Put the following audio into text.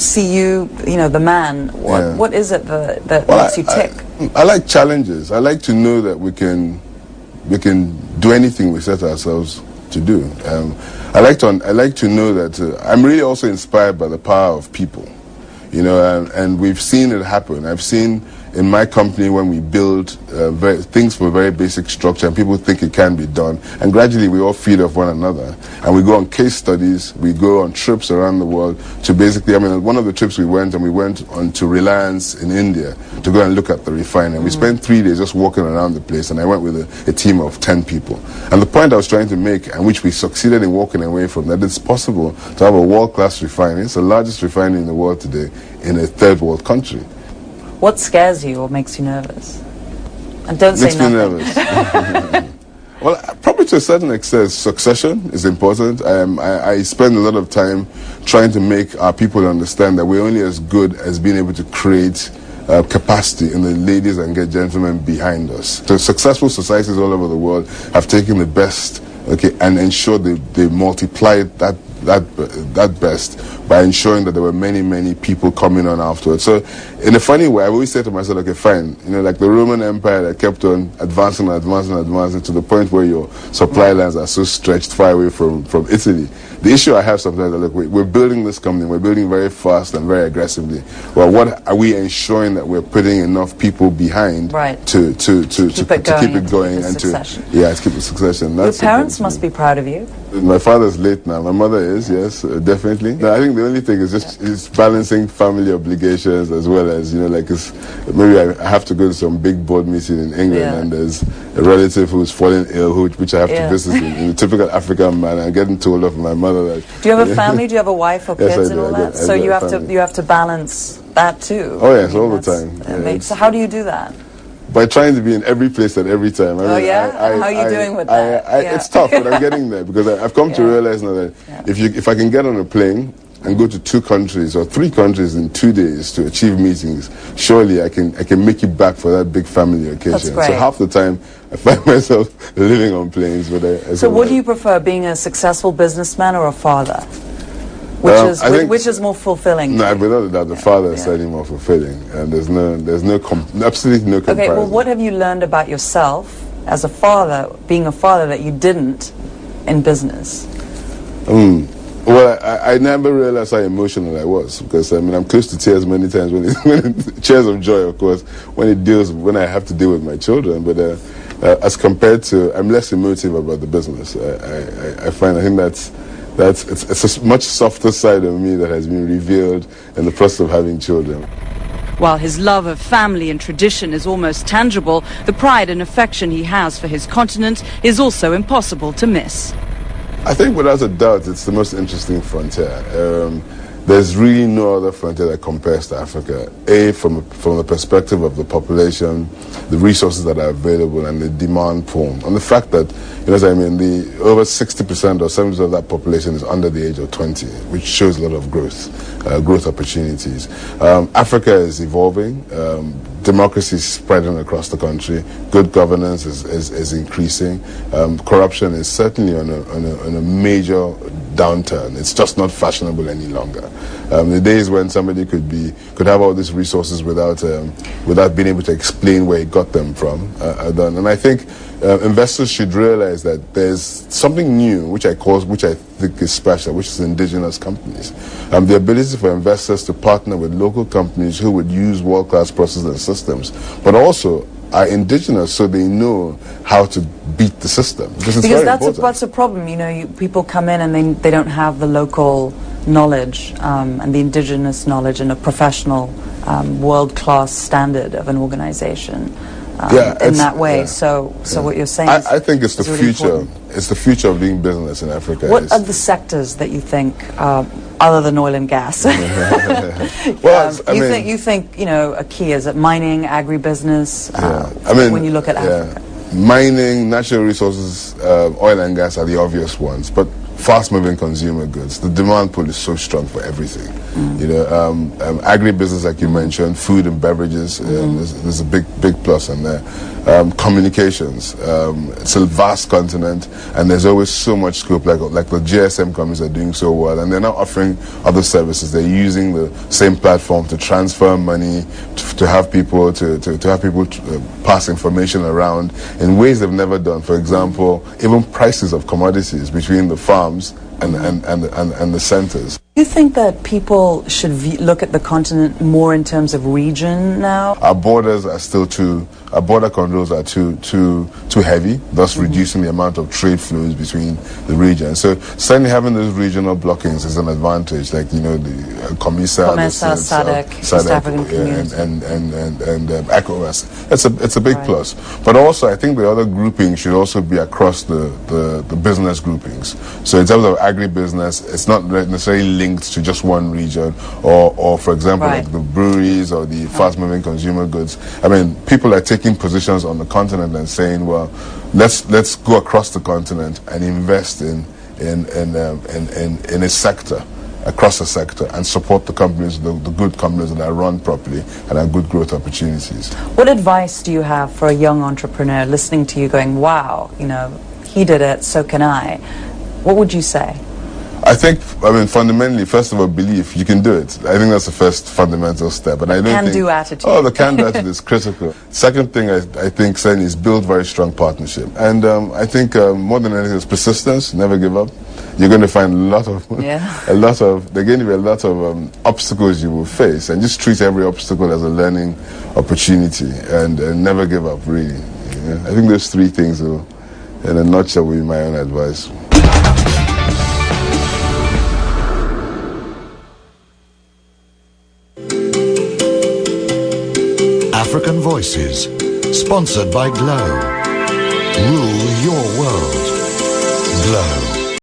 see you, the man? What is it that makes you tick? I like challenges. I like to know that we can do anything we set ourselves to do. I like to know that I'm really also inspired by the power of people, and we've seen it happen. I've seen in my company when we build things from a very basic structure and people think it can be done, and gradually we all feed off one another, and we go on case studies, we go on trips around the world to basically, one of the trips we went on to Reliance in India to go and look at the refinery. We spent 3 days just walking around the place, and I went with a team of 10 people. And the point I was trying to make, and which we succeeded in walking away from, that it's possible to have a world-class refinery. It's the largest refinery in the world today in a third world country. What scares you or makes you nervous? And don't say nothing. Makes me nervous. Well, probably to a certain extent, succession is important. I spend a lot of time trying to make our people understand that we're only as good as being able to create capacity in the ladies and gentlemen behind us. So successful societies all over the world have taken the best, and ensured they multiplied that best by ensuring that there were many people coming on afterwards. So in a funny way, I've always said to myself, okay, fine, like the Roman Empire that kept on advancing to the point where your supply lines are so stretched far away from Italy. The issue I have sometimes is, look, we're building this company, we're building very fast and very aggressively. Well, what are we ensuring that we're putting enough people behind to keep it going and to keep the succession? That's your parents must be proud of you. My father's late now. My mother is, yes, definitely. No, I think the only thing is just balancing family obligations as well as, maybe I have to go to some big board meeting in England and there's a relative who's fallen ill, which I have to visit in a typical African manner. I'm getting told off my mother. Do you have a family? Do you have a wife or kids and all that? So you have to balance that too. Oh yes, all the time. So how do you do that? By trying to be in every place at every time. How are you doing with that? It's tough, but I'm getting there because I've come to realize now that if I can get on a plane and go to 2 countries or 3 countries in 2 days to achieve meetings, surely I can make it back for that big family occasion. That's great. So half the time I find myself living on planes. So what do you prefer, being a successful businessman or a father? Which is more fulfilling? No, without a doubt, the father is certainly more fulfilling, and there's absolutely no comparison. Okay, well, what have you learned about yourself as a father, being a father, that you didn't in business? Well, I never realized how emotional I was, because I'm close to tears many times when tears of joy, of course, when I have to deal with my children. But as compared to, I'm less emotive about the business. I think it's a much softer side of me that has been revealed in the process of having children. While his love of family and tradition is almost tangible, the pride and affection he has for his continent is also impossible to miss. I think without a doubt it's the most interesting frontier. There's really no other frontier that compares to Africa. From the perspective of the population, the resources that are available, and the demand pool, and the fact that, the over 60% or 70% of that population is under the age of 20, which shows a lot of growth opportunities. Africa is evolving. Democracy is spreading across the country. Good governance is increasing. Corruption is certainly on a major downturn. It's just not fashionable any longer. The days when somebody could have all these resources without being able to explain where he got them from are done. And I think investors should realize that there's something new, which I think is special, which is indigenous companies. The ability for investors to partner with local companies who would use world-class processes and systems, but also are indigenous, so they know how to beat the system. Because that's a problem. People come in and they don't have the local knowledge and the indigenous knowledge and a professional world-class standard of an organization. In that way. So what you're saying is, I think it's the really future. important. It's the future of doing business in Africa. What are the sectors that you think, other than oil and gas, you think are key? Is it mining, agribusiness? When you look at Africa, mining, natural resources, oil and gas are the obvious ones, but fast-moving consumer goods. The demand pool is so strong for everything. Agribusiness, like you mentioned, food and beverages. There's a big plus in there. communications. It's a vast continent, and there's always so much scope. Like the GSM companies are doing so well, and they're now offering other services. They're using the same platform to transfer money, to have people pass information around in ways they've never done. For example, even prices of commodities between the farms and the centers. Do you think that people should look at the continent more in terms of region now? Our borders are still our border controls are too heavy, thus reducing the amount of trade flows between the regions. So certainly having those regional blockings is an advantage, like, you know, the COMESA, SADC, East African Community, and ECOWAS. It's a big plus. But also, I think the other grouping should also be across the business groupings. So in terms of agribusiness, it's not necessarily linked to just one region, or for example, like the breweries or the fast-moving consumer goods. I mean, people are taking positions on the continent and saying, well, let's go across the continent and invest in a sector, across a sector, and support the companies, the good companies that are run properly and have good growth opportunities. What advice do you have for a young entrepreneur listening to you going, wow, you know, he did it, so can I? What would you say? I mean, fundamentally, first of all, believe you can do it. I think that's the first fundamental step. And I don't can-do attitude. Oh, the can-do attitude is critical. Second thing I think, Sen, is build very strong partnership. And I think more than anything is persistence. Never give up. You're going to find there are going to be a lot of obstacles you will face, and just treat every obstacle as a learning opportunity, and never give up. Really, I think those three things, in a nutshell, will be my own advice. African Voices, sponsored by Glow. Rule your world. Glow.